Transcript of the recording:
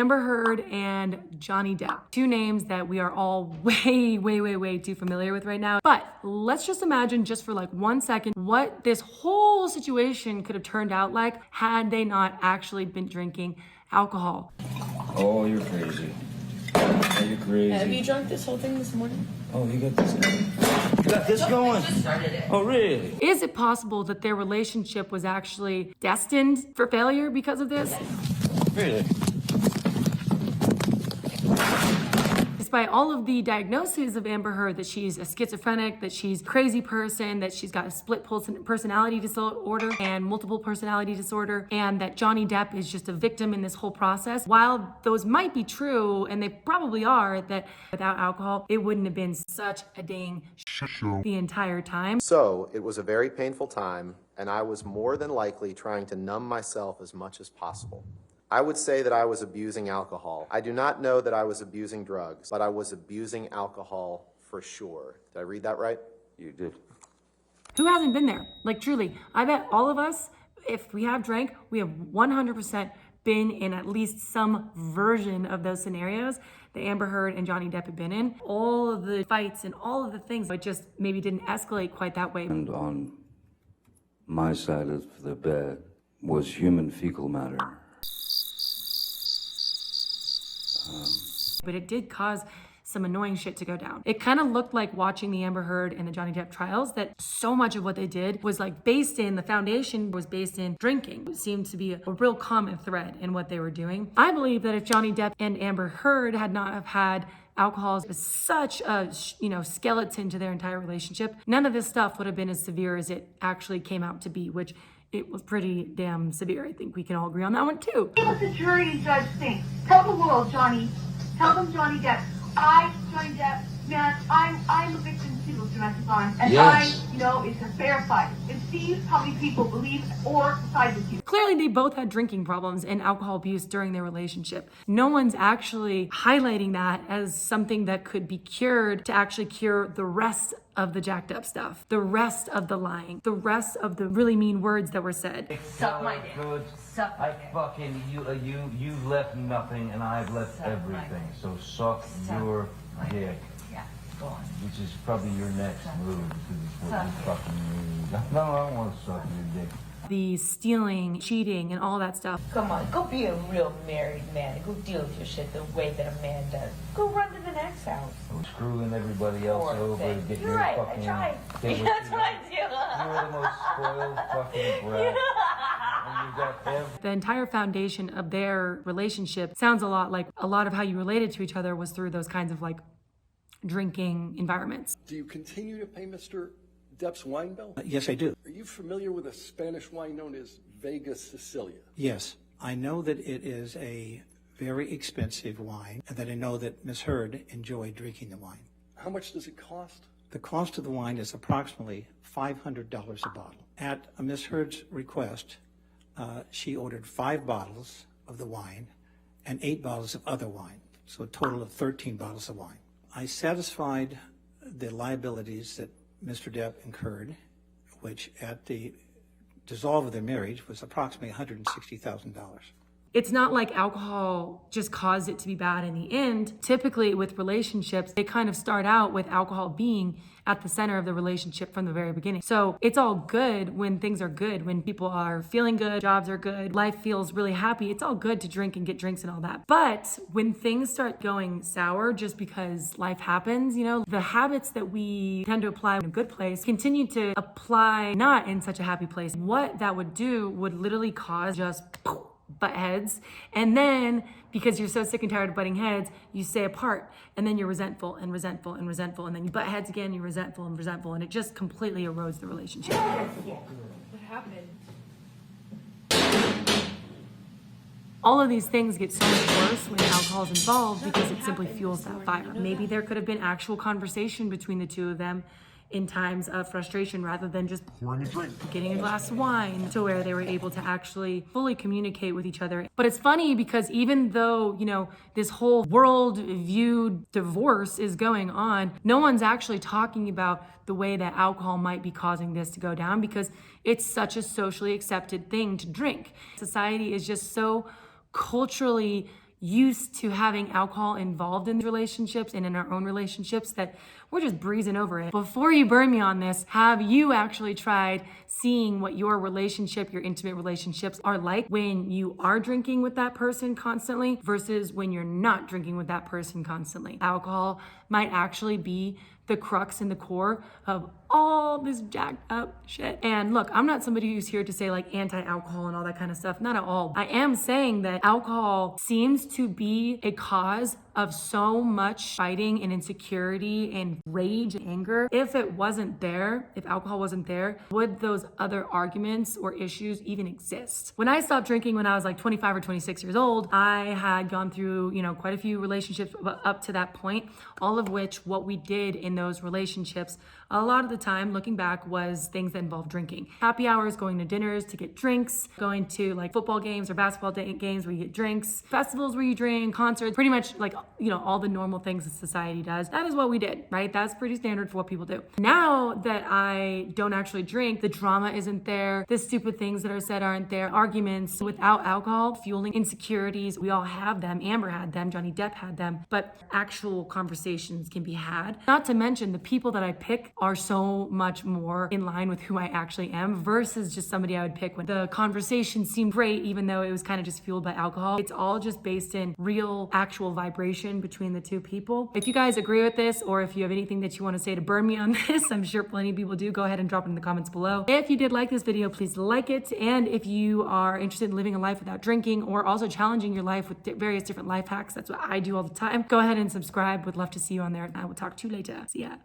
Amber Heard and Johnny Depp. Two names that we are all way too familiar with right now. But let's just imagine just for like 1 second what this whole situation could have turned out like had they not actually been drinking alcohol. Oh, you're crazy. Oh, you're crazy. Have you drunk this whole thing this morning? Oh, you got this going. You got this going? I just started it. Oh, really? Is it possible that their relationship was actually destined for failure because of this? Really? Despite all of the diagnoses of Amber Heard, that she's a schizophrenic, that she's a crazy person, that she's got a split personality disorder and multiple personality disorder, and that Johnny Depp is just a victim in this whole process, while those might be true, and they probably are, that without alcohol, it wouldn't have been such a dang show the entire time. So it was a very painful time, and I was more than likely trying to numb myself as much as possible. I would say that I was abusing alcohol. I do not know that I was abusing drugs, but I was abusing alcohol for sure. Did I read that right? You did. Who hasn't been there? Like truly, I bet all of us, if we have drank, we have 100% been in at least some version of those scenarios that Amber Heard and Johnny Depp have been in. All of the fights and all of the things, but just maybe didn't escalate quite that way. And on my side of the bed was human fecal matter. But it did cause some annoying shit to go down. It kind of looked like watching the Amber Heard and the Johnny Depp trials, that so much of what they did was like based in, the foundation was based in drinking. It seemed to be a real common thread in what they were doing. I believe that if Johnny Depp and Amber Heard had not have had alcohol as such a skeleton to their entire relationship, none of this stuff would have been as severe as it actually came out to be, which it was pretty damn severe. I think we can all agree on that one too. What the jury and judge think? Tell the world, Johnny. Tell them, Johnny Depp. Johnny Depp, man, I'm a victim too of domestic violence, and yes. I know it's a fair fight. And see how many people believe or side with you. Clearly, they both had drinking problems and alcohol abuse during their relationship. No one's actually highlighting that as something that could be cured to actually cure the rest of the jacked up stuff, the rest of the lying, the rest of the really mean words that were said. Suck my dick. Suck my dick. Fucking you left nothing and I've left everything. So suck your dick. Yeah, go on. Which is probably your next move because it's what you fucking need. No, I don't want to suck your dick. The stealing, cheating, and all that stuff. Come on, go be a real married man. Go deal with your shit the way that a man does. Go run to the next house. Screwing everybody else over to get You're your right, fucking... I tried. That's what I do. You're the most spoiled fucking brat. And you got The entire foundation of their relationship sounds a lot like a lot of how you related to each other was through those kinds of like drinking environments. Do you continue to pay Mr. Depp's wine bill? Yes, I do. Are you familiar with a Spanish wine known as Vega Sicilia? Yes, I know that it is a very expensive wine, and that I know that Miss Heard enjoyed drinking the wine. How much does it cost? The cost of the wine is approximately $500 a bottle. At Miss Heard's request, she ordered 5 bottles of the wine and 8 bottles of other wine, so a total of 13 bottles of wine. I satisfied the liabilities that Mr. Depp incurred, which at the dissolve of their marriage was approximately $160,000. It's not like alcohol just caused it to be bad in the end. Typically with relationships, they kind of start out with alcohol being at the center of the relationship from the very beginning. So it's all good when things are good, when people are feeling good, jobs are good, life feels really happy. It's all good to drink and get drinks and all that. But when things start going sour just because life happens, the habits that we tend to apply in a good place continue to apply not in such a happy place. What that would do would literally cause just butt heads, and then because you're so sick and tired of butting heads, you stay apart, and then you're resentful and resentful and resentful, and then you butt heads again, you're resentful and resentful, and it just completely erodes the relationship. What happened? All of these things get so much worse when alcohol is involved because it simply fuels that fire. Maybe there could have been actual conversation between the two of them in times of frustration rather than just getting a glass of wine, to where they were able to actually fully communicate with each other. But it's funny because even though, this whole world view divorce is going on, no one's actually talking about the way that alcohol might be causing this to go down, because it's such a socially accepted thing to drink. Society is just so culturally used to having alcohol involved in relationships and in our own relationships that we're just breezing over it. Before you burn me on this, have you actually tried seeing what your relationship, your intimate relationships are like when you are drinking with that person constantly versus when you're not drinking with that person constantly? Alcohol might actually be the crux and the core of all this jacked up shit. And look, I'm not somebody who's here to say like anti-alcohol and all that kind of stuff. Not at all. I am saying that alcohol seems to be a cause of so much fighting and insecurity and rage and anger. If it wasn't there, if alcohol wasn't there, would those other arguments or issues even exist? When I stopped drinking when I was like 25 or 26 years old, I had gone through, quite a few relationships up to that point, all of which what we did in those relationships a lot of the time, looking back, was things that involved drinking. Happy hours, going to dinners to get drinks, going to like football games or basketball games where you get drinks, festivals where you drink, concerts, pretty much like, all the normal things that society does. That is what we did, right? That's pretty standard for what people do. Now that I don't actually drink, the drama isn't there. The stupid things that are said aren't there. Arguments without alcohol, fueling insecurities. We all have them. Amber had them. Johnny Depp had them. But actual conversations can be had. Not to mention the people that I pick are so much more in line with who I actually am versus just somebody I would pick when the conversation seemed great, even though it was kind of just fueled by alcohol. It's all just based in real, actual vibration between the two people. If you guys agree with this, or if you have anything that you want to say to burn me on this, I'm sure plenty of people do, go ahead and drop it in the comments below. If you did like this video, please like it. And if you are interested in living a life without drinking or also challenging your life with various different life hacks, that's what I do all the time, go ahead and subscribe. Would love to see you on there. I will talk to you later. See ya.